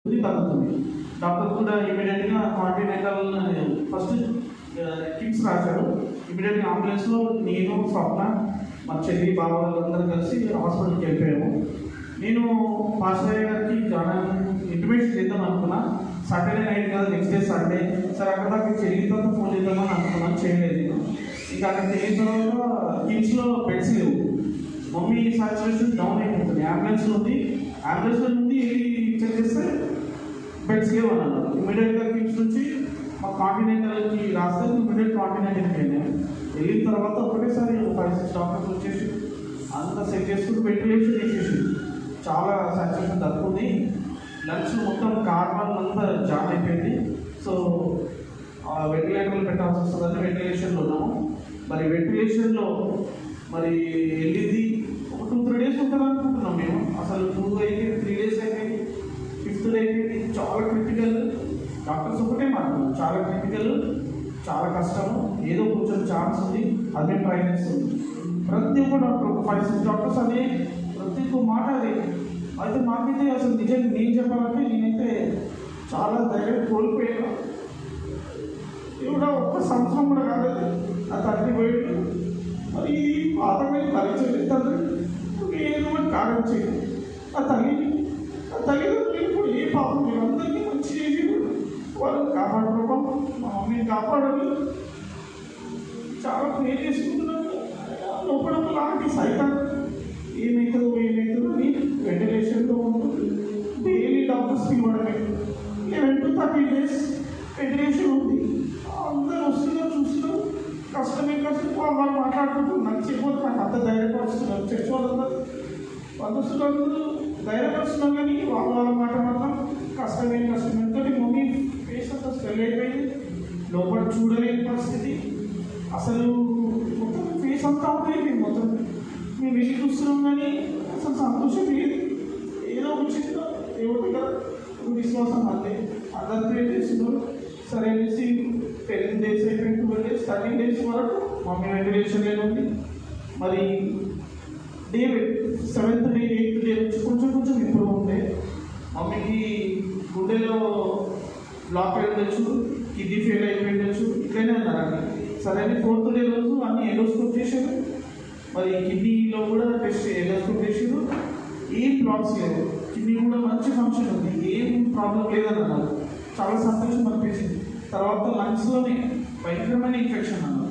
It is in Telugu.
తగ్గుతుంది. డాక్టర్ కూడా ఇమీడియట్గా కాంటినెంటల్ ఫస్ట్ కిట్స్ రాశాడు. ఇమీడియట్గా అంబులెన్స్లో నేను, స్వప్న, మా చెల్లి, బావ వాళ్ళందరూ కలిసి హాస్పిటల్కి వెళ్ళిపోయాము. నేను పాస్టర్ గారికి ఇంటిమేషన్ చేద్దాం అనుకున్నా. సాటర్డే నైట్ కాదు, నెక్స్ట్ డే సండే. సరే అక్కడ దాకా చెల్లి తర్వాత ఫోన్ చేద్దామని అనుకున్నాను, చేయలేదు నేను. ఇంకా అక్కడికి వెళ్ళిన తర్వాత కిమ్స్లో బెడ్స్ లేవు. మమ్మీ సాచురేషన్ డౌన్ అయిపోతుంది. అంబులెన్స్లో ఉంది, అంబులెన్స్లో నుండి చెక్ చేస్తే బెడ్స్ లేవు అన్నారు. ఇమీడియట్గా కిమ్స్ నుంచి మా కాంటినెంటల్కి రాస్తే ఇమీడియట్ కాంటినెంటల్కి వెళ్ళాను. వెళ్ళిన తర్వాత ఒకటేసారి 5-6 డాక్టర్స్ వచ్చేసి అంతా సెట్ చేసుకుంటూ వెంటిలేషన్ వేసేసి చాలా సాచురేషన్ తక్కువది. లంగ్స్ మొత్తం కార్బన్ అంతా జామ్ అయిపోయింది. సో వెంటిలేటర్లు పెట్టాల్సి వస్తుందని వెంటిలేషన్లో ఉన్నాము. మరి వెంటిలేషన్లో మరి వెళ్ళింది ఒక 2-3 డేస్ ఉంటుంది అనుకుంటున్నాం మేము. అసలు 2 అయిపోయింది, 3 డేస్ అయిపోయింది, 5th డే అయిపోయింది. చాలా క్రిటికల్. డాక్టర్స్ ఒకటే మాట్లాడుతున్నాం, చాలా క్రిటికల్, చాలా కష్టము. ఏదో కొంచెం ఛాన్స్ ఉంది, అదే ట్రై చేస్తుంది. ప్రతి ఒక్క డాక్టర్ 5-6 డాక్టర్స్ అదే ప్రతి ఒక్క మాట అదే. అయితే మాకైతే అసలు నిజంగా నేను చెప్పాలంటే నేనైతే చాలా ధైర్యం కోల్పోయాను. ఇవిడ 1 సంవత్సరం కూడా కాలేదు ఆ తండ్రి పోయాడు. మరి పాతమైన పరిచయం తండ్రి ఏదో ఒకటి కారణం చేయండి. ఆ తల్లిదండ్రులు ఇప్పుడు ఏ పాపం మీరు అందరినీ మంచి చేసి వాళ్ళని కాపాడుకోవడం, మా మమ్మీని కాపాడాలి. చాలా ప్రే చేసుకుంటున్నాను. లోపల లాంటి సైతం ఏమవుతుందో అని వెంటిలేషన్లో ఉంటుంది. డైలీ డాక్టర్స్కి ఇవ్వడమే 11-13 డేస్ వెంటిలేషన్ ఉంది. అందరూ వస్తున్నారు, చూస్తున్నారు. కష్టమే కష్టం వాళ్ళు మాట్లాడుకుంటున్నారు. నాకు చెప్పొద్దు, నాకు అంత ధైర్యపరుస్తున్నారు. చర్చ్ వాళ్ళందరూ బంధువులందరూ ధైర్యపరుస్తున్నారు. కానీ వాళ్ళ మాట మాత్రం కష్టమే ఎంతో మమ్మీ ఫేస్ అంతా స్వెల్ అయిపోయింది. లోపల చూడలేని పరిస్థితి. అసలు మొత్తం ఫేస్ అంతా అయిపోయింది. మొత్తం మేము వెళ్ళి చూస్తున్నాం కానీ అసలు సంతోషం లేదు. ఏదో వచ్చింది దేవుడి దగ్గర విశ్వాసం అంతే. అందరూ ప్రే చేస్తున్నారు. సరే అనేసి 10 డేస్ అయిపోయింది, 12 డేస్, 13 డేస్ వరకు మమ్మీ వెంటిలేషన్ ఉంది. మరి day 7th day 8th day నుంచి కొంచెం ఇంప్రూవ్ ఉండే. మమ్మీకి గుండెలో బ్లాక్ అయి ఉండొచ్చు, కిడ్నీ ఫెయిల్ అయిపోయి ఉండొచ్చు, ఇట్లనే అన్నారండి. సరే అని 4th డే రోజు అన్ని ఎండోస్కోప్ చేశారు. మరి కిడ్నీలో కూడా టెస్ట్ ఎండోస్కోప్ చేశారు. ఏం బ్లాక్స్ లేవు, కిడ్నీ కూడా మంచి ఫంక్షన్ ఉంది, ఏం ప్రాబ్లం లేదని అన్నారు. చాలా సంతోషం అనిపించింది. తర్వాత లంగ్స్లోనే భయంకరమైన ఇన్ఫెక్షన్ అన్నారు.